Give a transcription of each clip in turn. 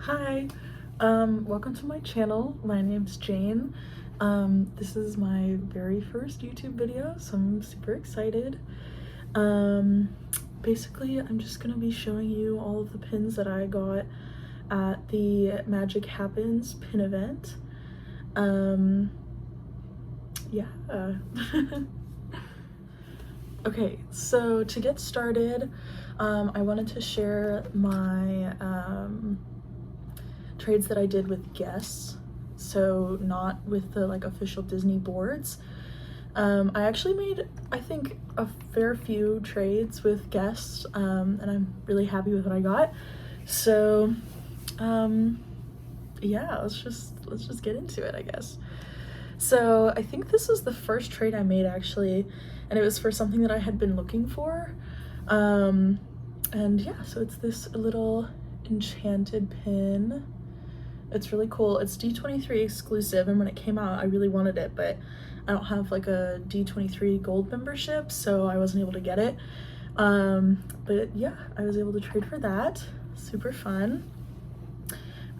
Hi, welcome to my channel. My name's Jane. This is my very first YouTube video, so I'm super excited. Basically, I'm just gonna be showing you all of the pins that I got at the Magic Hap-pins pin event. Yeah. Okay, so to get started, I wanted to share my trades that I did with guests, so not with the official Disney boards. I actually made, I think, a fair few trades with guests, and I'm really happy with what I got. So yeah, let's just get into it, I guess. So I think this is the first trade I made, actually, and it was for something that I had been looking for. And yeah, so it's this little enchanted pin. It's really cool. It's D23 exclusive, and when it came out I really wanted it, but I don't have like a D23 gold membership, so I wasn't able to get it. But yeah, I was able to trade for that. Super fun.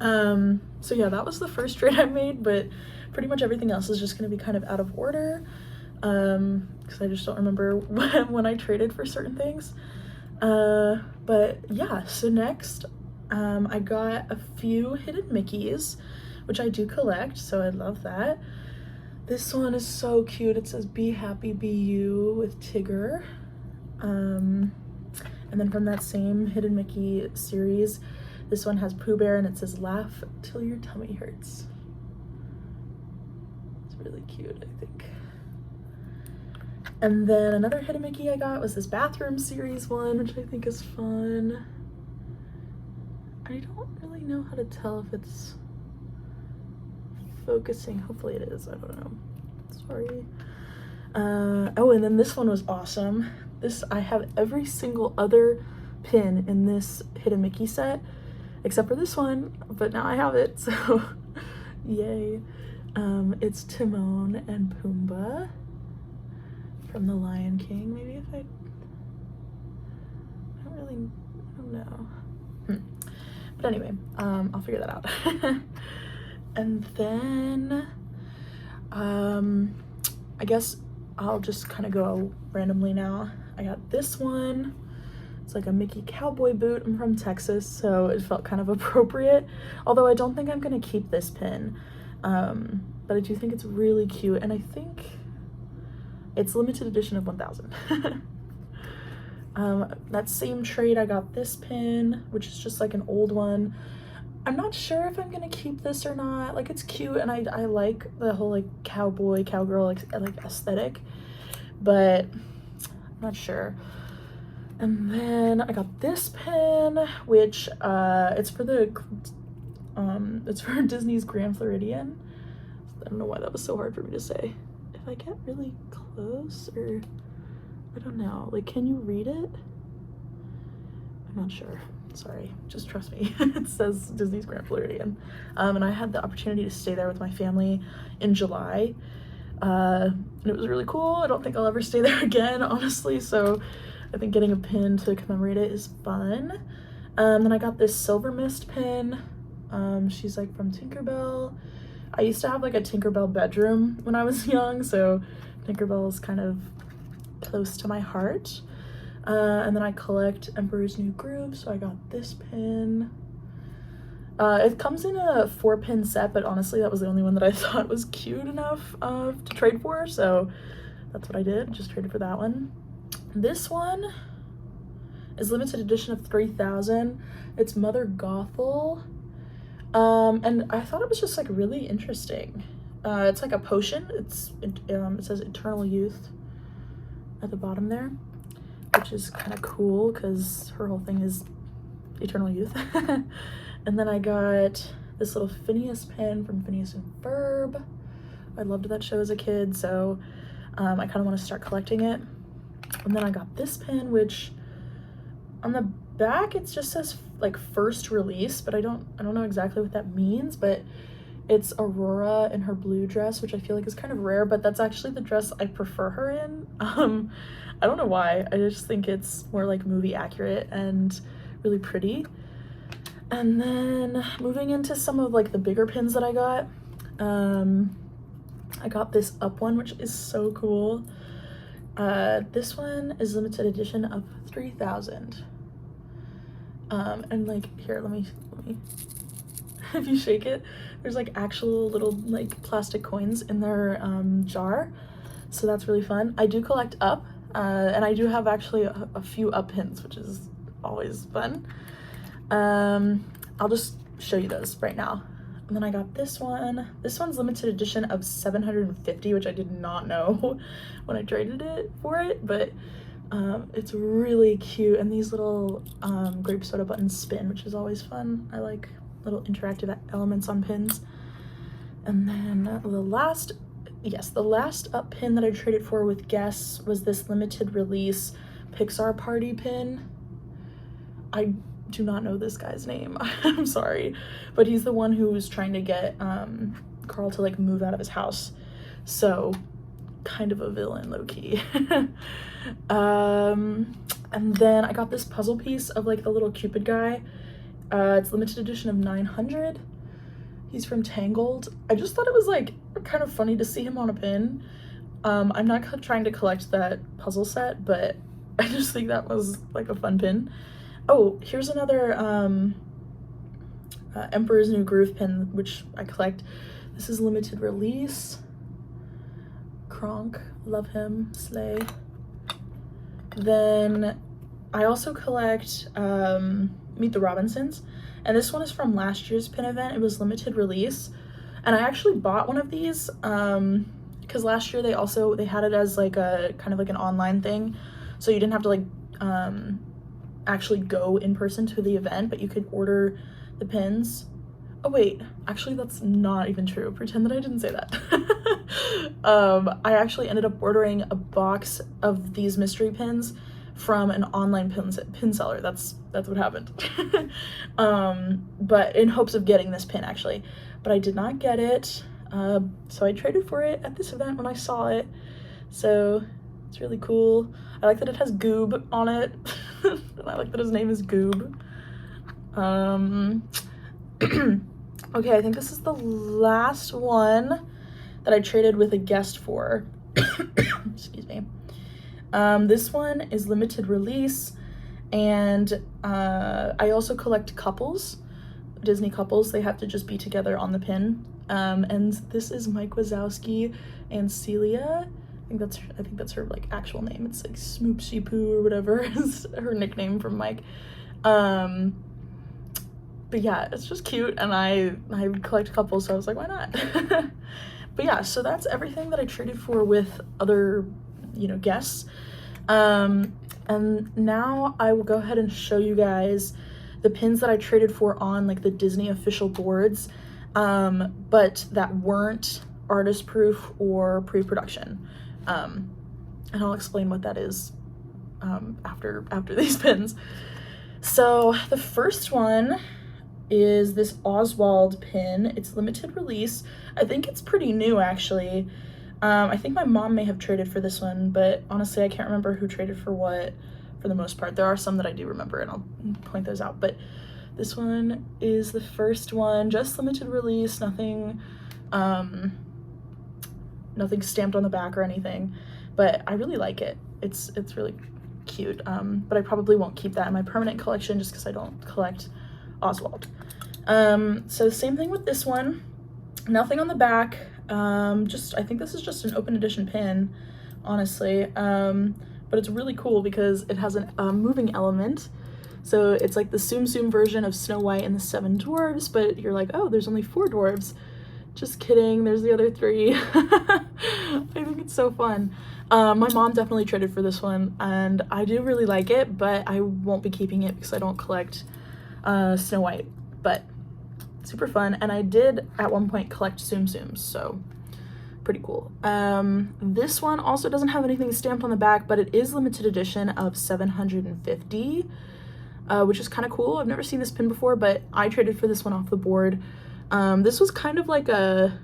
So yeah, that was the first trade I made, but pretty much everything else is just going to be kind of out of order, because I just don't remember when I traded for certain things. But yeah, so next I got a few hidden Mickeys, which I do collect, so I love that. This one is so cute. It says "Be Happy, Be You" with Tigger. And then from that same hidden Mickey series, this one has Pooh Bear and it says "Laugh till your tummy hurts." It's really cute, I think. And then another hidden Mickey I got was this bathroom series one, which I think is fun. I don't really know how to tell if it's focusing. Hopefully it is. I don't know. Sorry. Oh, and then this one was awesome. I have every single other pin in this hidden Mickey set except for this one, but now I have it, so yay. It's Timon and Pumbaa from The Lion King. Maybe if I don't know. But anyway, I'll figure that out. And then I guess I'll just kind of go randomly now. I got this one. It's like a Mickey cowboy boot. I'm from Texas, so it felt kind of appropriate, although I don't think I'm gonna keep this pin, but I do think it's really cute, and I think it's limited edition of 1,000. That same trade, I got this pin, which is just like an old one. I'm not sure if I'm gonna keep this or not. Like, it's cute, and I like the whole like cowboy, cowgirl like aesthetic, but I'm not sure. And then I got this pin, which it's for Disney's Grand Floridian. I don't know why that was so hard for me to say. If I get really close, or I don't know, like, can you read it? I'm not sure. Sorry, just trust me. It says Disney's Grand Floridian. And I had the opportunity to stay there with my family in July. And it was really cool. I don't think I'll ever stay there again, honestly, so I think getting a pin to commemorate it is fun. Then I got this Silvermist pin. She's like from Tinkerbell. I used to have like a Tinkerbell bedroom when I was young, so Tinkerbell is kind of close to my heart. And then I collect Emperor's New Groove, so I got this pin. It comes in a 4-pin set, but honestly that was the only one that I thought was cute enough to trade for, so that's what I did, just traded for that one. This one is limited edition of 3,000. It's Mother Gothel, and I thought it was just like really interesting. It's like a potion. It says Eternal Youth at the bottom there, which is kind of cool because her whole thing is eternal youth. And then I got this little Phineas pin from Phineas and Ferb. I loved that show as a kid, so I kind of want to start collecting it. And then I got this pin, which on the back it just says like first release, but I don't know exactly what that means, but it's Aurora in her blue dress, which I feel like is kind of rare, but that's actually the dress I prefer her in. I don't know why. I just think it's more like movie accurate and really pretty. And then moving into some of like the bigger pins that I got this up one, which is so cool. This one is limited edition of 3,000. And like here, let me if you shake it, there's like actual little like plastic coins in their jar, so that's really fun. I do collect up, and I do have actually a few up pins, which is always fun. I'll just show you those right now. And then I got this one. This one's limited edition of 750, which I did not know when I traded it for it, but it's really cute. And these little grape soda buttons spin, which is always fun. I like little interactive elements on pins. And then the last up pin that I traded for with Guess was this limited release Pixar Party pin. I do not know this guy's name. I'm sorry, but he's the one who was trying to get Carl to like move out of his house, so kind of a villain, low-key. And then I got this puzzle piece of like the little Cupid guy. It's limited edition of 900. He's from Tangled. I just thought it was like kind of funny to see him on a pin. I'm not trying to collect that puzzle set, but I just think that was like a fun pin. Oh, here's another Emperor's New Groove pin, which I collect. This is limited release. Kronk, love him, slay. Then I also collect Meet the Robinsons, and this one is from last year's pin event. It was limited release, and I actually bought one of these because last year they had it as like a kind of like an online thing, so you didn't have to like actually go in person to the event, but you could order the pins. Oh wait, actually that's not even true. Pretend that I didn't say that. I actually ended up ordering a box of these mystery pins from an online pin seller. That's what happened. But in hopes of getting this pin actually, but I did not get it. So I traded for it at this event when I saw it. So it's really cool. I like that it has Goob on it. And I like that his name is Goob. Okay, I think this is the last one that I traded with a guest for. Excuse me. This one is limited release, and I also collect couples, Disney couples. They have to just be together on the pin. And this is Mike Wazowski and Celia. I think that's her like actual name. It's like Smoopsy Poo or whatever is her nickname from Mike. But yeah, it's just cute, and I collect couples, so I was like, why not? But yeah, so that's everything that I traded for with other, guests. And now I will go ahead and show you guys the pins that I traded for on like the Disney official boards, but that weren't artist proof or pre-production. And I'll explain what that is after these pins. So the first one is this Oswald pin. It's limited release. I think it's pretty new actually. I think my mom may have traded for this one, but honestly I can't remember who traded for what for the most part. There are some that I do remember, and I'll point those out, but this one is the first one, just limited release, nothing stamped on the back or anything, but I really like it. It's really cute, but I probably won't keep that in my permanent collection just because I don't collect Oswald. So same thing with this one, nothing on the back. I think this is just an open edition pin, honestly, but it's really cool because it has a moving element. So it's like the Tsum Tsum version of Snow White and the Seven Dwarves, but you're like, oh, there's only 4 dwarves. Just kidding, there's the other 3. I think it's so fun. My mom definitely traded for this one, and I do really like it, but I won't be keeping it because I don't collect Snow White, but super fun. And I did at one point collect Tsum Tsums, so pretty cool. This one also doesn't have anything stamped on the back, but it is limited edition of 750, which is kind of cool. I've never seen this pin before, but I traded for this one off the board. This was kind of like a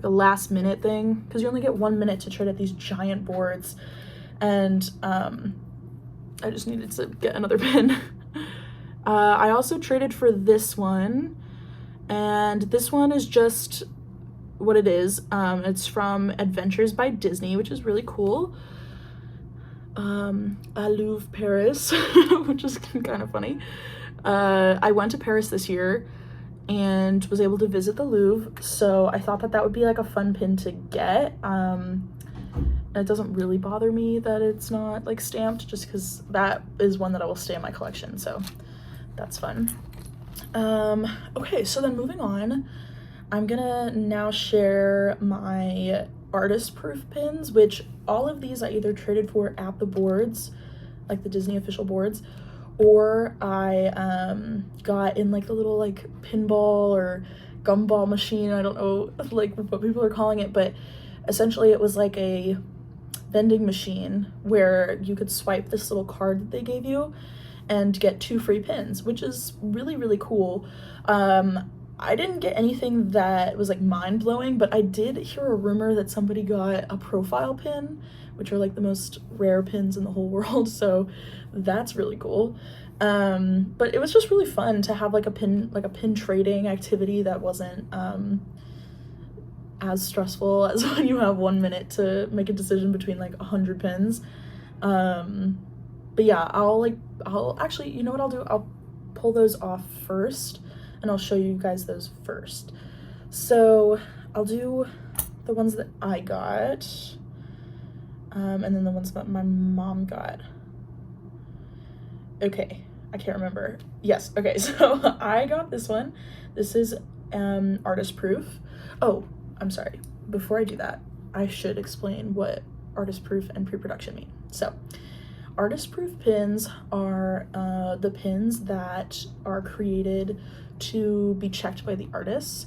last minute thing because you only get 1 minute to trade at these giant boards, and I just needed to get another pin. I also traded for this one, and this one is just what it is. It's from Adventures by Disney, which is really cool. À Louvre, Paris, which is kind of funny. I went to Paris this year and was able to visit the Louvre, so I thought that that would be like a fun pin to get. It doesn't really bother me that it's not like stamped, just because that is one that I will stay in my collection, so that's fun. Okay, so then moving on, I'm gonna now share my artist proof pins, which all of these I either traded for at the boards, like the Disney official boards, or I got in like the little like pinball or gumball machine. I don't know like what people are calling it, but essentially it was like a vending machine where you could swipe this little card that they gave you and get 2 free pins, which is really, really cool. I didn't get anything that was like mind-blowing, but I did hear a rumor that somebody got a profile pin, which are like the most rare pins in the whole world, so that's really cool. But it was just really fun to have like a pin trading activity that wasn't as stressful as when you have 1 minute to make a decision between like 100 pins. But yeah, I'll actually, you know what I'll do? I'll pull those off first and I'll show you guys those first. So I'll do the ones that I got, and then the ones that my mom got. Okay, I can't remember. Yes, okay, so I got this one. This is artist proof. Oh, I'm sorry. Before I do that, I should explain what artist proof and pre-production mean. So, artist proof pins are the pins that are created to be checked by the artists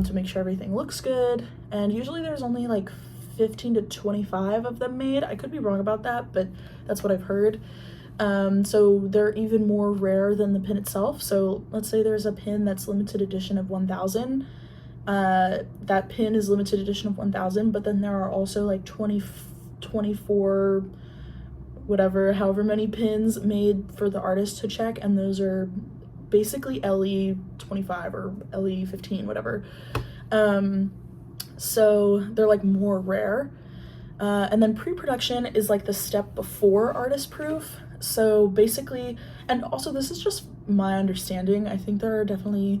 to make sure everything looks good, and usually there's only like 15 to 25 of them made. I could be wrong about that, but that's what I've heard. So they're even more rare than the pin itself. So let's say there's a pin that's limited edition of 1,000. That pin is limited edition of 1,000, but then there are also like 24 whatever, however many pins made for the artist to check, and those are basically LE 25 or LE 15, whatever. So they're like more rare. And then pre-production is like the step before artist proof. So basically, and also this is just my understanding, I think there are definitely,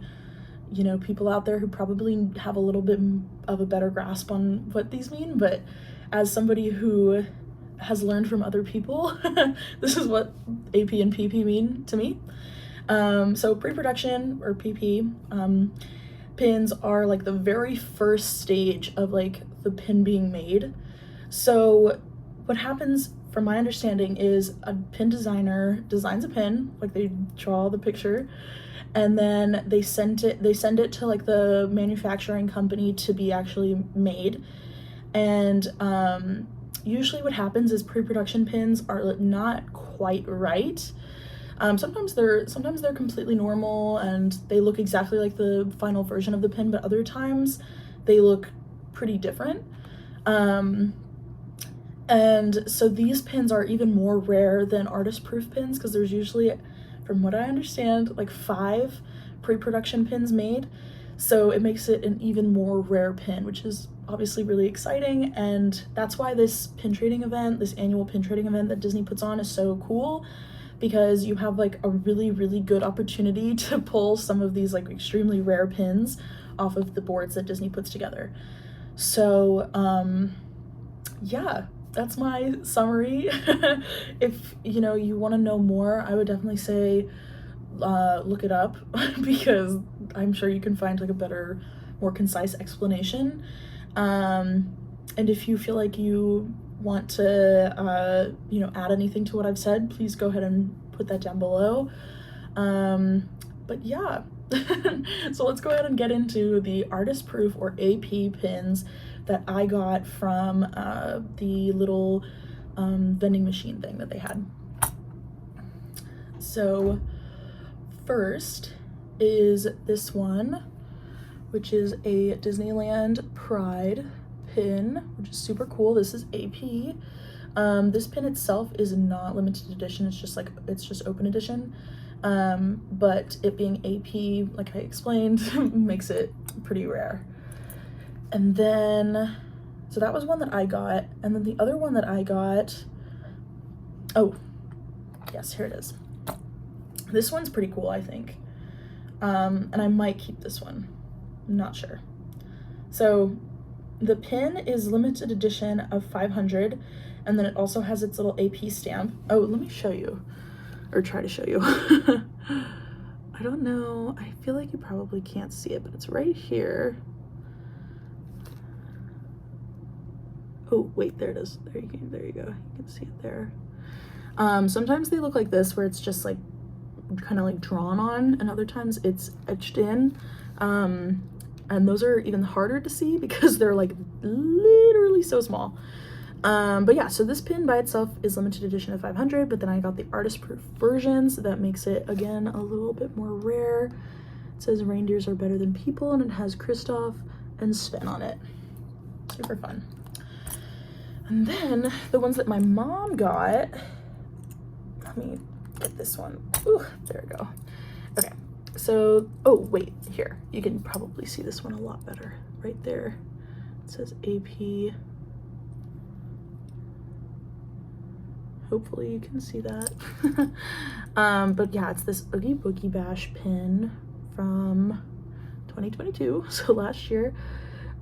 you know, people out there who probably have a little bit of a better grasp on what these mean, but as somebody who has learned from other people, this is what AP and PP mean to me. So pre-production or PP pins are like the very first stage of like the pin being made. So what happens, from my understanding, is a pin designer designs a pin, like they draw the picture, and then they send it to like the manufacturing company to be actually made. And usually what happens is pre-production pins are not quite right. Sometimes they're completely normal and they look exactly like the final version of the pin, but other times they look pretty different. And so these pins are even more rare than artist proof pins, because there's usually, from what I understand, like 5 pre-production pins made. So it makes it an even more rare pin, which is obviously really exciting. And that's why this pin trading event, this annual pin trading event that Disney puts on, is so cool, because you have like a really, really good opportunity to pull some of these like extremely rare pins off of the boards that Disney puts together. So yeah, that's my summary. If you know, you want to know more, I would definitely say look it up, because I'm sure you can find like a better, more concise explanation. And if you feel like you want to you know, add anything to what I've said, please go ahead and put that down below. But yeah, so let's go ahead and get into the artist proof or AP pins that I got from the little vending machine thing that they had. So first is this one, which is a Disneyland Pride pin, which is super cool. This is AP. This pin itself is not limited edition, it's just open edition. but it being AP, like I explained, makes it pretty rare. And then, so that was one that I got, and then the other one that I got, oh, yes, here it is. This one's pretty cool, I think. And I might keep this one, I'm not sure. So the pin is limited edition of 500, and then it also has its little AP stamp. Oh, let me show you, or try to show you. I don't know, I feel like you probably can't see it, but it's right here. Oh, wait, there it is. There you go. You can see it there. Sometimes they look like this, where it's just like kind of like drawn on, and other times it's etched in. And those are even harder to see because they're like literally so small. But yeah, so this pin by itself is limited edition of 500, but then I got the artist proof versions. That makes it, again, a little bit more rare. It says reindeers are better than people, and it has Kristoff and Sven on it. Super fun. And then the ones that my mom got, let me get this one. Ooh, there we go. Okay, so, oh wait, here, you can probably see this one a lot better. Right there, it says AP. Hopefully you can see that. But yeah, it's this Oogie Boogie Bash pin from 2022, so last year.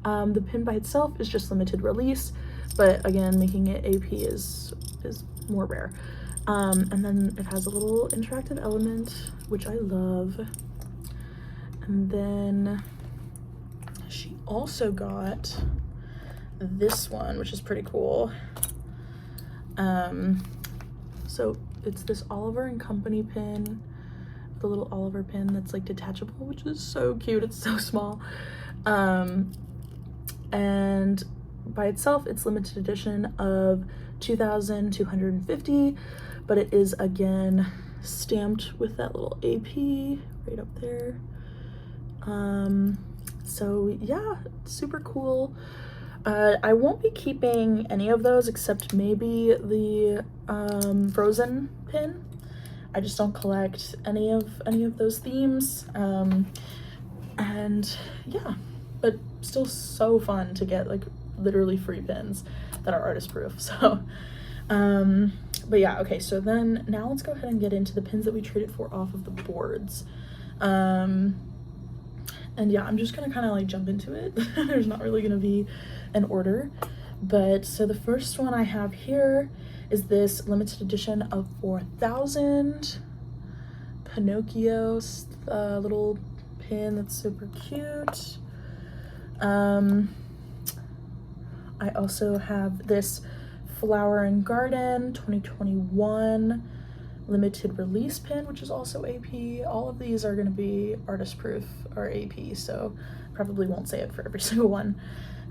The pin by itself is just limited release, but again, making it AP is more rare. And then it has a little interactive element, which I love. And then she also got this one, which is pretty cool. So it's this Oliver and Company pin, the little Oliver pin that's like detachable, which is so cute. It's so small. And by itself, it's limited edition of 2,250, but it is again stamped with that little AP right up there. So yeah, super cool. I won't be keeping any of those except maybe the Frozen pin. I just don't collect any of those themes. And yeah, but still so fun to get like literally free pins that are artist proof. So but yeah, okay, so then now let's go ahead and get into the pins that we traded for off of the boards. And yeah, I'm just gonna kind of like jump into it. There's not really gonna be an order, but so the first one I have here is this limited edition of 4,000 Pinocchio little pin that's super cute. I also have this Flower and Garden 2021 limited release pin, which is also AP. All of these are going to be artist proof or AP, so probably won't say it for every single one.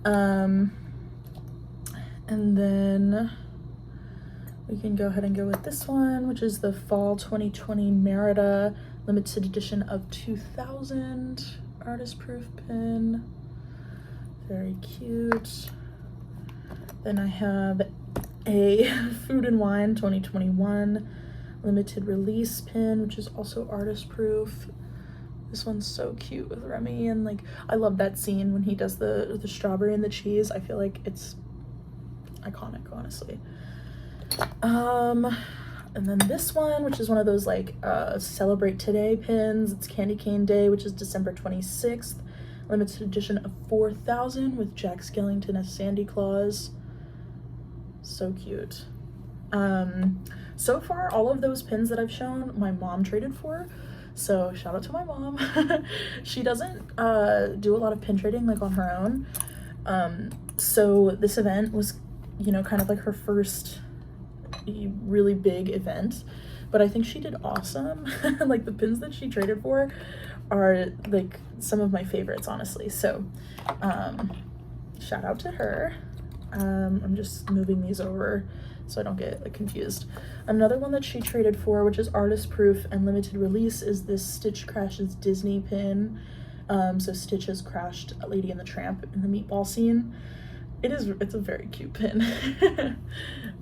And then we can go ahead and go with this one, which is the Fall 2020 Merida limited edition of 2,000 artist proof pin. Very cute. Then I have a Food and Wine 2021 limited release pin, which is also artist proof. This one's so cute with Remy, and like I love that scene when he does the strawberry and the cheese. I feel like it's iconic, honestly. And then this one, which is one of those like Celebrate Today pins. It's Candy Cane Day, which is December 26th. Limited edition of 4,000 with Jack Skellington as Sandy Claus. So cute. So far, all of those pins that I've shown, my mom traded for. So shout out to my mom. She doesn't do a lot of pin trading like on her own. So this event was, you know, kind of like her first really big event, but I think she did awesome. Like the pins that she traded for are like some of my favorites, honestly. So shout out to her. I'm just moving these over so I don't get like confused. Another one that she traded for, which is artist proof and limited release, is this Stitch Crashes Disney pin. So Stitch has crashed Lady and the Tramp in the meatball scene. It's a very cute pin.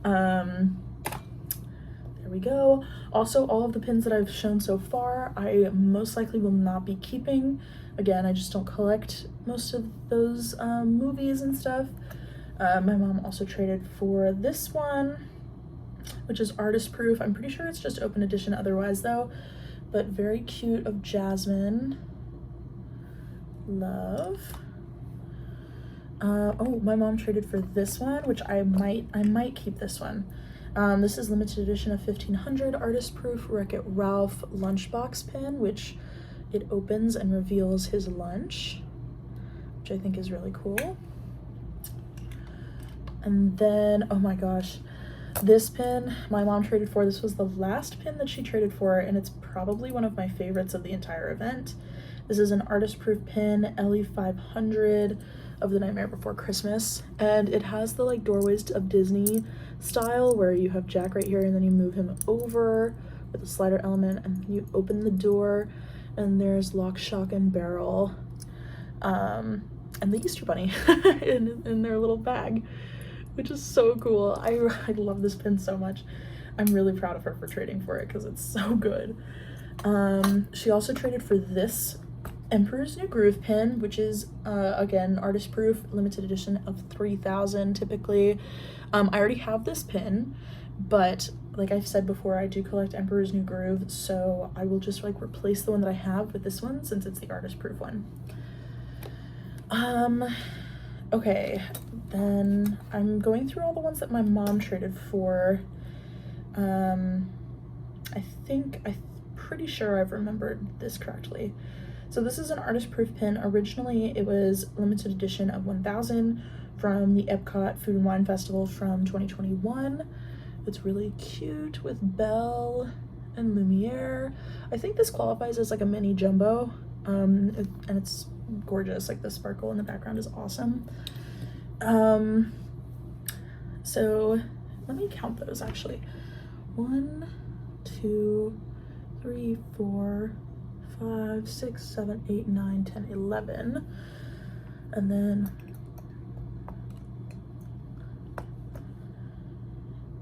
There we go. Also, all of the pins that I've shown so far, I most likely will not be keeping. Again, I just don't collect most of those movies and stuff. My mom also traded for this one, which is artist proof. I'm pretty sure it's just open edition otherwise though, but very cute, of Jasmine. Love. Oh, my mom traded for this one, which I might keep this one. This is limited edition of 1500 artist proof Wreck-It Ralph lunchbox pin, which it opens and reveals his lunch, which I think is really cool. And then, oh my gosh, this pin my mom traded for. This was the last pin that she traded for, and it's probably one of my favorites of the entire event. This is an artist proof pin, Ellie 500 of The Nightmare Before Christmas, and it has the like doorways of Disney style where you have Jack right here and then you move him over with a slider element and you open the door and there's Lock, Shock, and Barrel and the Easter Bunny in their little bag, which is so cool. I love this pin so much. I'm really proud of her for trading for it because it's so good. She also traded for this Emperor's New Groove pin, which is again artist proof, limited edition of 3000 typically. I already have this pin, but like I've said before, I do collect Emperor's New Groove, so I will just like replace the one that I have with this one since it's the artist proof one. Okay, then I'm going through all the ones that my mom traded for. I'm pretty sure I've remembered this correctly. So this is an artist proof pin. Originally it was limited edition of 1000 from the Epcot Food and Wine Festival from 2021. It's really cute with Belle and Lumiere. I think this qualifies as like a mini jumbo, and it's gorgeous. Like the sparkle in the background is awesome. So let me count those actually. 1, 2, 3, 4, 5, 6, 7, 8, 9, 10, 11. And then,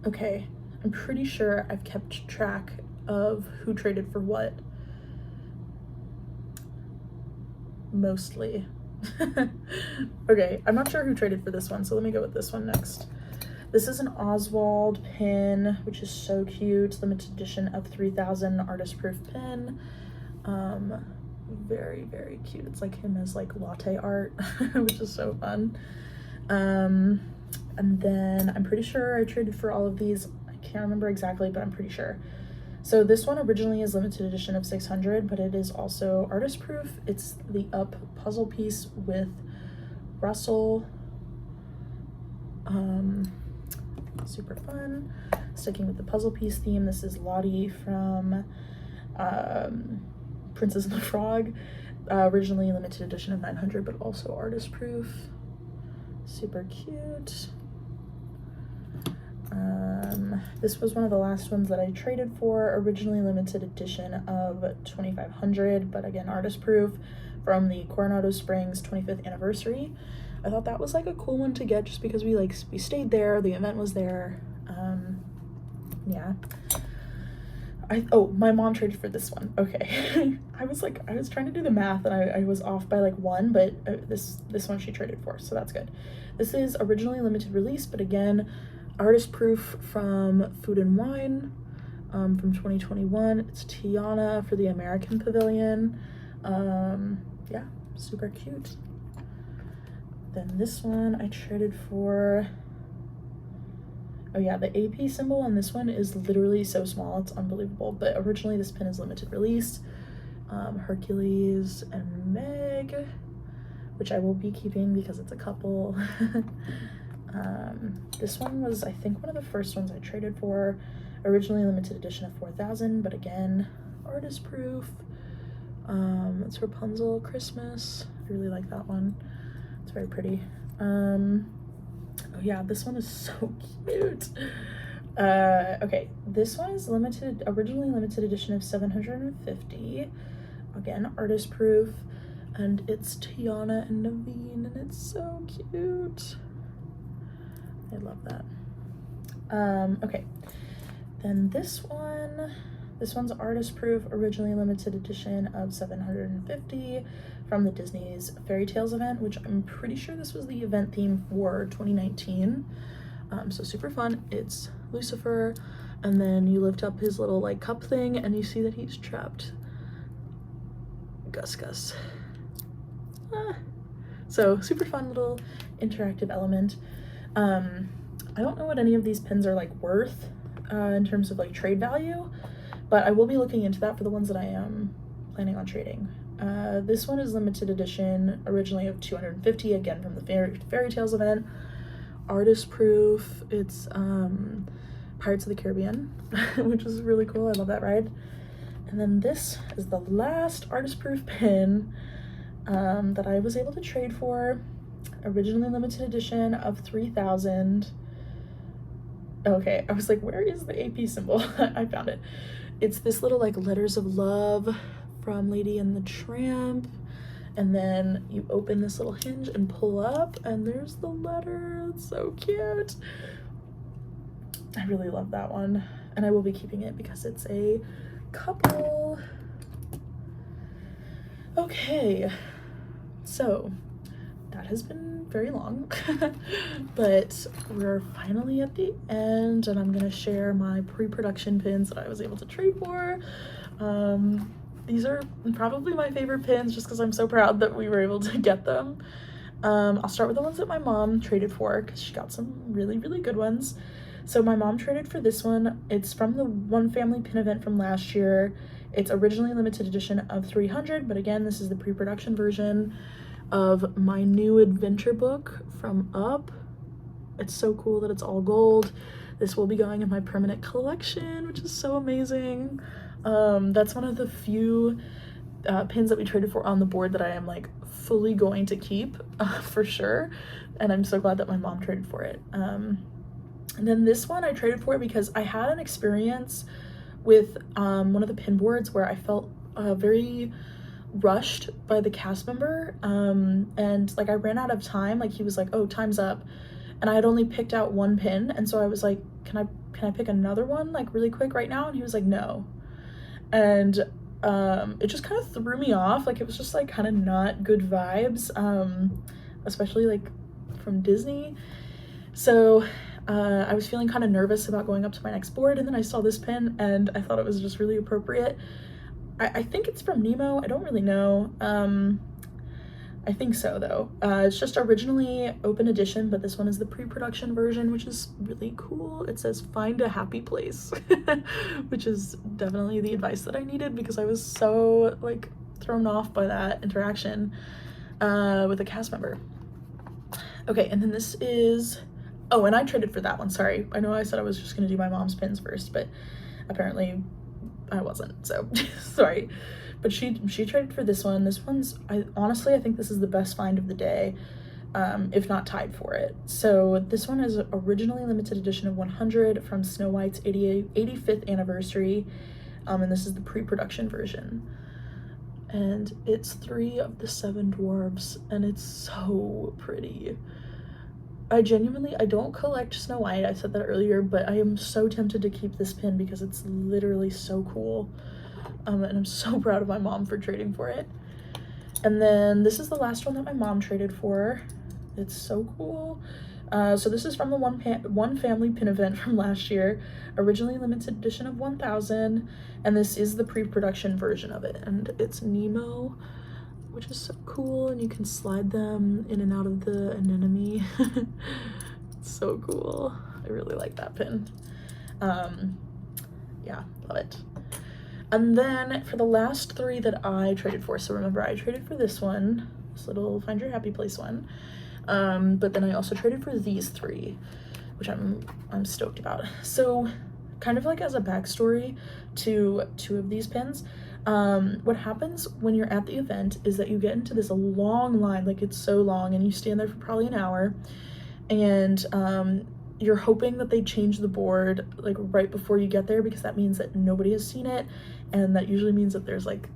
okay, I'm pretty sure I've kept track of who traded for what. Mostly. Okay, I'm not sure who traded for this one, so let me go with this one next. This is an Oswald pin, which is so cute. Limited edition of 3000 artist proof pin. Very, very cute. It's like him as like latte art, which is so fun. And then I'm pretty sure I traded for all of these. I can't remember exactly, but I'm pretty sure. So this one originally is limited edition of 600, but it is also artist proof. It's the Up puzzle piece with Russell. Super fun. Sticking with the puzzle piece theme, this is Lottie from Princess and the Frog. Originally limited edition of 900, but also artist proof. Super cute. This was one of the last ones that I traded for. Originally limited edition of 2500, but again artist proof, from the Coronado Springs 25th anniversary. I thought that was like a cool one to get just because we stayed there, the event was there. Yeah. Oh, my mom traded for this one. Okay. I was trying to do the math and I was off by like 1, but this one she traded for, so that's good. This is originally limited release, but again, artist proof from Food and Wine, from 2021. It's Tiana for the American Pavilion. Yeah, super cute. Then this one I traded for, oh yeah, the AP symbol on this one is literally so small, it's unbelievable, but originally this pin is limited release. Hercules and Meg, which I will be keeping because it's a couple. This one was, I think, one of the first ones I traded for. Originally limited edition of 4000, but again, artist proof. It's Rapunzel Christmas. I really like that one. It's very pretty. Oh yeah, this one is so cute. Okay, this one is originally limited edition of 750. Again, artist proof, and it's Tiana and Naveen, and it's so cute. I love that. Okay, Then this one's artist proof, originally limited edition of 750 from the Disney's Fairy Tales event, which I'm pretty sure this was the event theme for 2019. So super fun. It's Lucifer, and then you lift up his little like cup thing and you see that he's trapped Gus. So super fun little interactive element. I don't know what any of these pins are like worth in terms of like trade value, but I will be looking into that for the ones that I am planning on trading. This one is limited edition, originally of 250, again from the Fairy Tales event. Artist proof. It's Pirates of the Caribbean, which is really cool. I love that ride. And then this is the last artist proof pin that I was able to trade for. Originally limited edition of 3,000. Okay, I was like, where is the AP symbol? I found it. It's this little like letters of love from Lady and the Tramp, and then you open this little hinge and pull up and there's the letter. It's so cute. I really love that one, and I will be keeping it because it's a couple. Okay, so that has been very long, but we're finally at the end, and I'm gonna share my pre-production pins that I was able to trade for. These are probably my favorite pins just because I'm so proud that we were able to get them. I'll start with the ones that my mom traded for because she got some really good ones. So my mom traded for this one. It's from the One Family pin event from last year. It's originally limited edition of 300, but again, this is the pre-production version of my new adventure book from Up. It's so cool that it's all gold. This will be going in my permanent collection, which is so amazing. That's one of the few pins that we traded for on the board that I am like fully going to keep for sure, and I'm so glad that my mom traded for it. And then this one I traded for because I had an experience with one of the pin boards where I felt very rushed by the cast member, and like I ran out of time. Like he was like, oh, time's up, and I had only picked out one pin, and so I was like, can I pick another one like really quick right now? And he was like, no. And it just kind of threw me off. Like it was just like kind of not good vibes, especially like from Disney. So I was feeling kind of nervous about going up to my next board, and then I saw this pin and I thought it was just really appropriate. I think it's from Nemo. I don't really know. I think so though. It's just originally open edition, but this one is the pre-production version, which is really cool. It says find a happy place, which is definitely the advice that I needed because I was so like thrown off by that interaction with a cast member. Okay, and then this is, oh, and I traded for that one. Sorry, I know I said I was just gonna do my mom's pins first, but apparently I wasn't, so sorry. But she traded for this one. This one's, honestly, I think this is the best find of the day, if not tied for it. So this one is originally limited edition of 100 from Snow White's 85th anniversary, and this is the pre-production version. And it's 3 of the 7 dwarves, and it's so pretty. I don't collect Snow White, I said that earlier, but I am so tempted to keep this pin because it's literally so cool. And I'm so proud of my mom for trading for it. And then this is the last one that my mom traded for. It's so cool. So this is from the One Family pin event from last year, originally limited edition of 1,000, and this is the pre-production version of it, and it's Nemo, which is so cool, and you can slide them in and out of the anemone. It's so cool. I really like that pin. Yeah, love it. And then for the last 3 that I traded for, so remember I traded for this one, this little find your happy place one, but then I also traded for these 3, which I'm stoked about. So kind of like as a backstory to 2 of these pins, what happens when you're at the event is that you get into this long line, like it's so long, and you stand there for probably an hour, and you're hoping that they change the board like right before you get there, because that means that nobody has seen it, and that usually means that there's like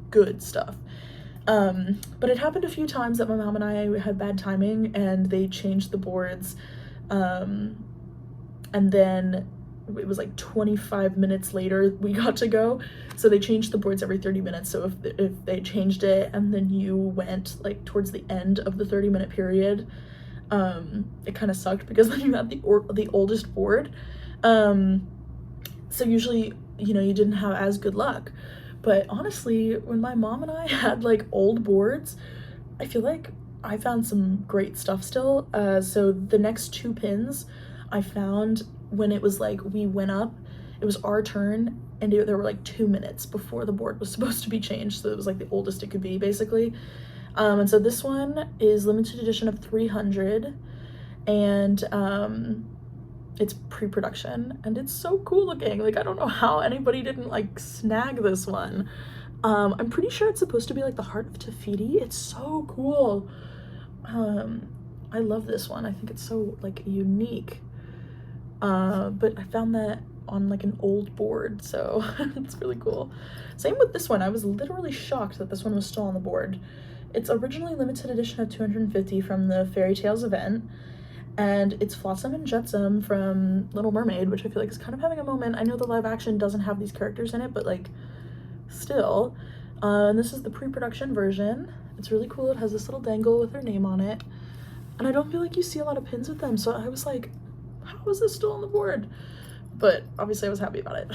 good stuff. But it happened a few times that my mom and I had bad timing and they changed the boards, and then it was like 25 minutes later we got to go. So they changed the boards every 30 minutes. So if they changed it and then you went like towards the end of the 30-minute period, it kind of sucked because then you had the oldest board. So usually, you know, you didn't have as good luck. But honestly, when my mom and I had like old boards, I feel like I found some great stuff still. So the next 2 pins I found when it was like we went up, it was our turn, and there were like 2 minutes before the board was supposed to be changed. So it was like the oldest it could be, basically. And so this one is limited edition of 300, and it's pre-production, and it's so cool looking. Like, I don't know how anybody didn't like snag this one. I'm pretty sure it's supposed to be like the Heart of Tafiti. It's so cool. I love this one. I think it's so like unique. But I found that on like an old board, so it's really cool. Same with this one. I was literally shocked that this one was still on the board. It's originally limited edition of 250 from the Fairy Tales event, and it's Flotsam and Jetsam from Little Mermaid, which I feel like is kind of having a moment. I know the live action doesn't have these characters in it, but like still. And this is the pre-production version. It's really cool. It has this little dangle with her name on it, and I don't feel like you see a lot of pins with them, so I was like, how is this still on the board? But obviously I was happy about it.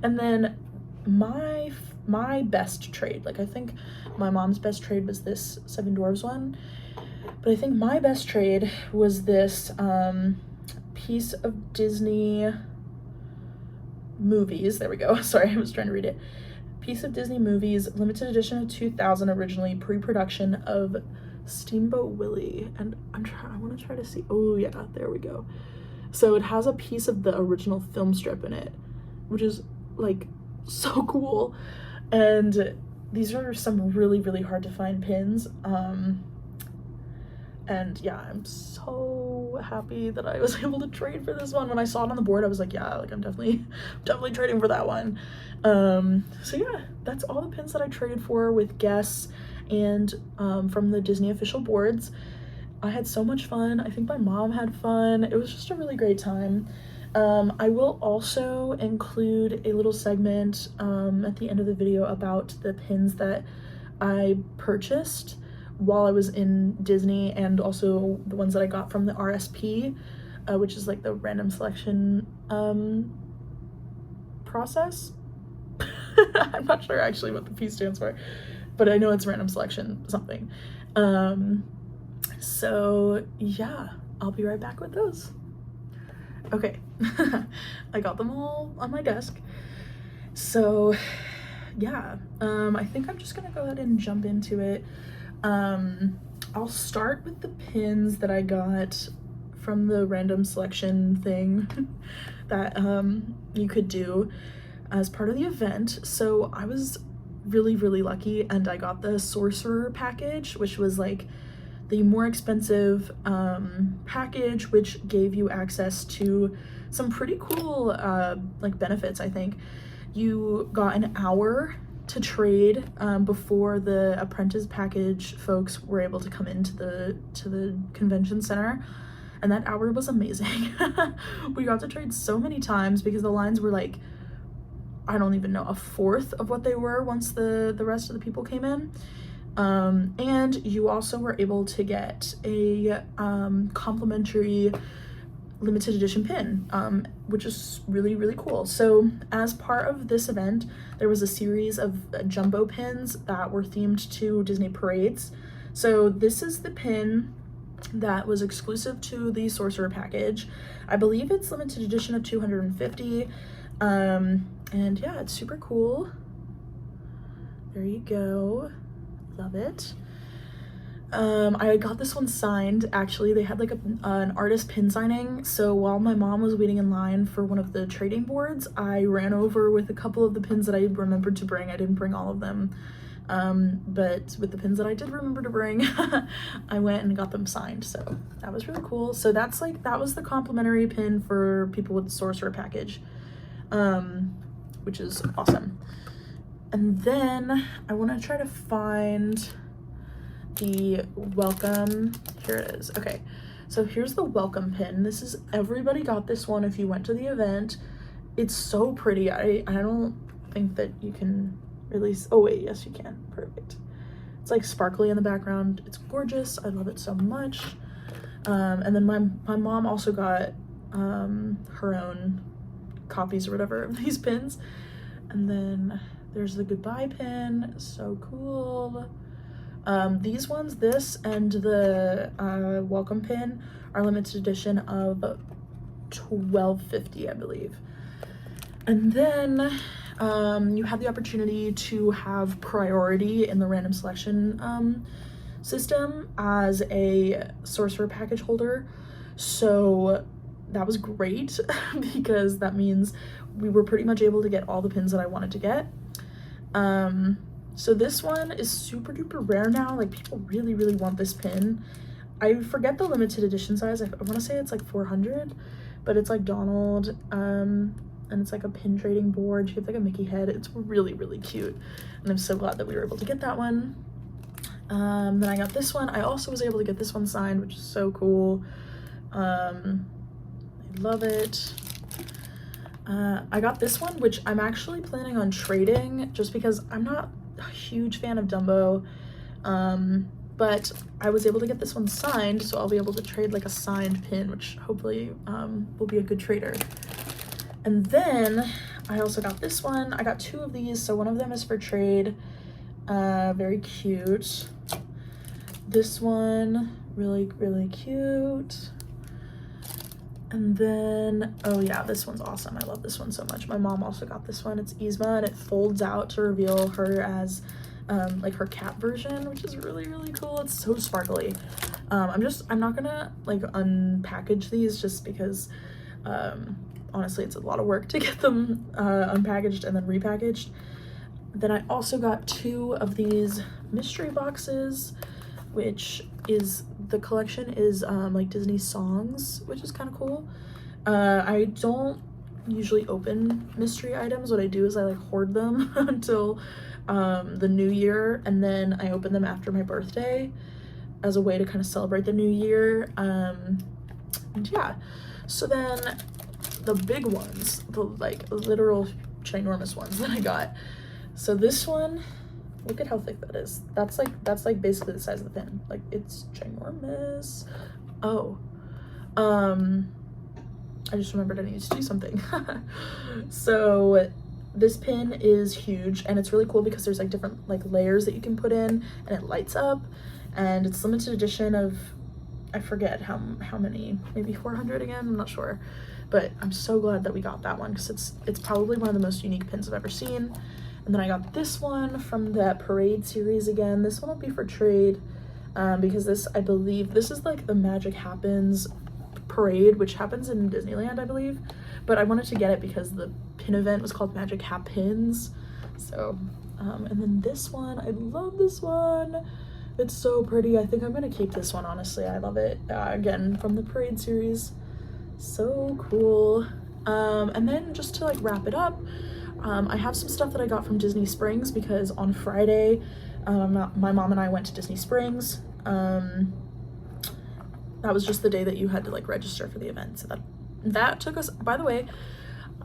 And then my best trade, like I think my mom's best trade was this Seven Dwarves one, but I think my best trade was this piece of Disney movies. There we go. Sorry, I was trying to read it. Piece of Disney movies, limited edition of 2000, originally pre-production of Steamboat Willie. And I want to try to see. Oh yeah, there we go. So it has a piece of the original film strip in it, which is like so cool. And these are some really, really hard to find pins. And yeah, I'm so happy that I was able to trade for this one. When I saw it on the board, I was like, yeah, like I'm definitely trading for that one. So yeah, that's all the pins that I traded for with guests and from the Disney official boards. I had so much fun. I think my mom had fun. It was just a really great time. I will also include a little segment at the end of the video about the pins that I purchased while I was in Disney, and also the ones that I got from the RSP, which is like the random selection process. I'm not sure actually what the P stands for, but I know it's random selection something. So yeah, I'll be right back with those. Okay, I got them all on my desk. So yeah, I think I'm just gonna go ahead and jump into it. I'll start with the pins that I got from the random selection thing that you could do as part of the event. So I was really, really lucky, and I got the Sorcerer package, which was like the more expensive package, which gave you access to some pretty cool like benefits. I think you got an hour to trade before the apprentice package folks were able to come into the convention center, and that hour was amazing. We got to trade so many times because the lines were like, I don't even know, a fourth of what they were once the rest of the people came in. And you also were able to get a complimentary limited edition pin, which is really, really cool. So as part of this event, there was a series of jumbo pins that were themed to Disney parades. So this is the pin that was exclusive to the Sorcerer package. I believe it's limited edition of 250. And yeah, it's super cool. There you go. Love it. I got this one signed. Actually, they had like an artist pin signing, so while my mom was waiting in line for one of the trading boards, I ran over with a couple of the pins that I remembered to bring. I didn't bring all of them, but with the pins that I did remember to bring, I went and got them signed, so that was really cool. So that was the complimentary pin for people with the Sorcerer package, which is awesome. And then I want to try to find the welcome. Here it is. Okay, So here's the welcome pin. This is, everybody got this one if you went to the event. It's so pretty. I don't think that you can really, oh wait, yes you can, perfect. It's like sparkly in the background. It's gorgeous. I love it so much. And then my mom also got her own copies or whatever of these pins. And then there's the goodbye pin, so cool. These ones, this and the welcome pin, are limited edition of 1250, I believe. And then you have the opportunity to have priority in the random selection system as a sorcerer package holder. So that was great because that means we were pretty much able to get all the pins that I wanted to get. So this one is super duper rare now. Like, people really, really want this pin. I forget the limited edition size. I want to say it's like 400, but it's like Donald, and it's like a pin trading board. She has like a Mickey head. It's really, really cute. And I'm so glad that we were able to get that one. Then I got this one. I also was able to get this one signed, which is so cool. I love it. I got this one, which I'm actually planning on trading just because I'm not a huge fan of Dumbo, but I was able to get this one signed, so I'll be able to trade like a signed pin, which hopefully will be a good trader. And then I also got this one. I got two of these, so one of them is for trade. Very cute. This one, really, really cute. And then, oh yeah, this one's awesome. I love this one so much. My mom also got this one. It's Yzma, and it folds out to reveal her as like her cat version, which is really, really cool. It's so sparkly. I'm not gonna like unpackage these just because honestly it's a lot of work to get them unpackaged and then repackaged. Then I also got two of these mystery boxes, which is, the collection is like Disney songs, which is kind of cool. I don't usually open mystery items. What I do is I like hoard them until the new year, and then I open them after my birthday as a way to kind of celebrate the new year. And yeah, so then the big ones, the like literal ginormous ones that I got. So this one, look at how thick that is. That's like basically the size of the pin. Like, it's ginormous. Oh, I just remembered I needed to do something. So this pin is huge, and it's really cool because there's like different like layers that you can put in, and it lights up, and it's limited edition of, I forget how many, maybe 400 again, I'm not sure. But I'm so glad that we got that one because it's probably one of the most unique pins I've ever seen. And then I got this one from that Parade series again. This one will be for trade because this, I believe, this is like the Magic Hap-pins parade, which happens in Disneyland, I believe. But I wanted to get it because the pin event was called Magic Hap-pins. So, and then this one, I love this one. It's so pretty. I think I'm gonna keep this one, honestly. I love it. Again, from the Parade series. So cool. And then just to like wrap it up, I have some stuff that I got from Disney Springs because on Friday, my mom and I went to Disney Springs. That was just the day that you had to like register for the event. So that took us, by the way,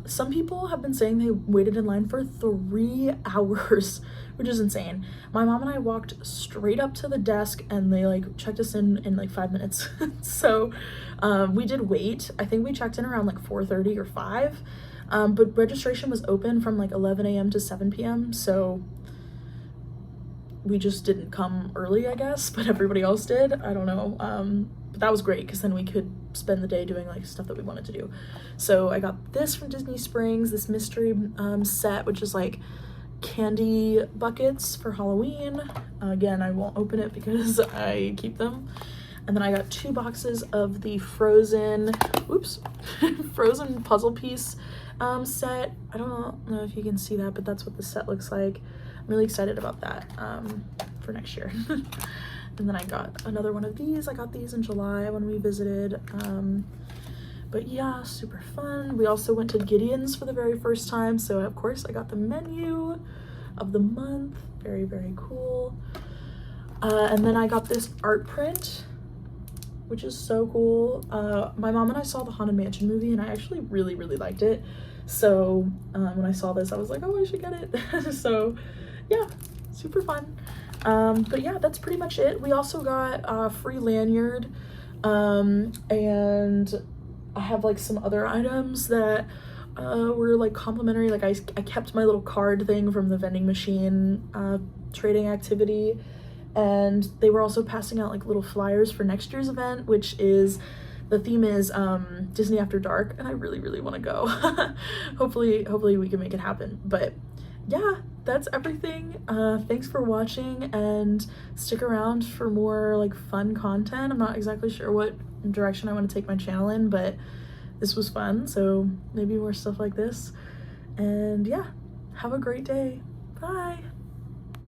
some people have been saying they waited in line for 3 hours, which is insane. My mom and I walked straight up to the desk and they like checked us in like 5 minutes. So we did wait. I think we checked in around like 4:30 or 5. But registration was open from like 11 a.m. to 7 p.m. So we just didn't come early, I guess, but everybody else did. I don't know. But that was great because then we could spend the day doing like stuff that we wanted to do. So I got this from Disney Springs, this mystery set, which is like candy buckets for Halloween. Again, I won't open it because I keep them. And then I got 2 boxes of the Frozen, Frozen puzzle piece set. I don't know if you can see that, but that's what the set looks like. I'm really excited about that for next year. And then I got another one of these. I got these in July when we visited. But yeah, super fun. We also went to Gideon's for the very first time, so of course I got the menu of the month. Very, very cool. And then I got this art print, which is so cool. My mom and I saw the Haunted Mansion movie, and I actually really liked it. So when I saw this, I was like, oh, I should get it. So yeah, super fun. But yeah, that's pretty much it. We also got a free lanyard, and I have like some other items that were like complimentary. Like I kept my little card thing from the vending machine trading activity, and they were also passing out like little flyers for next year's event, which is, the theme is Disney After Dark, and I really want to go. hopefully we can make it happen. But yeah, that's everything. Thanks for watching, and stick around for more like fun content. I'm not exactly sure what direction I want to take my channel in, but this was fun, so maybe more stuff like this. And yeah, have a great day. Bye.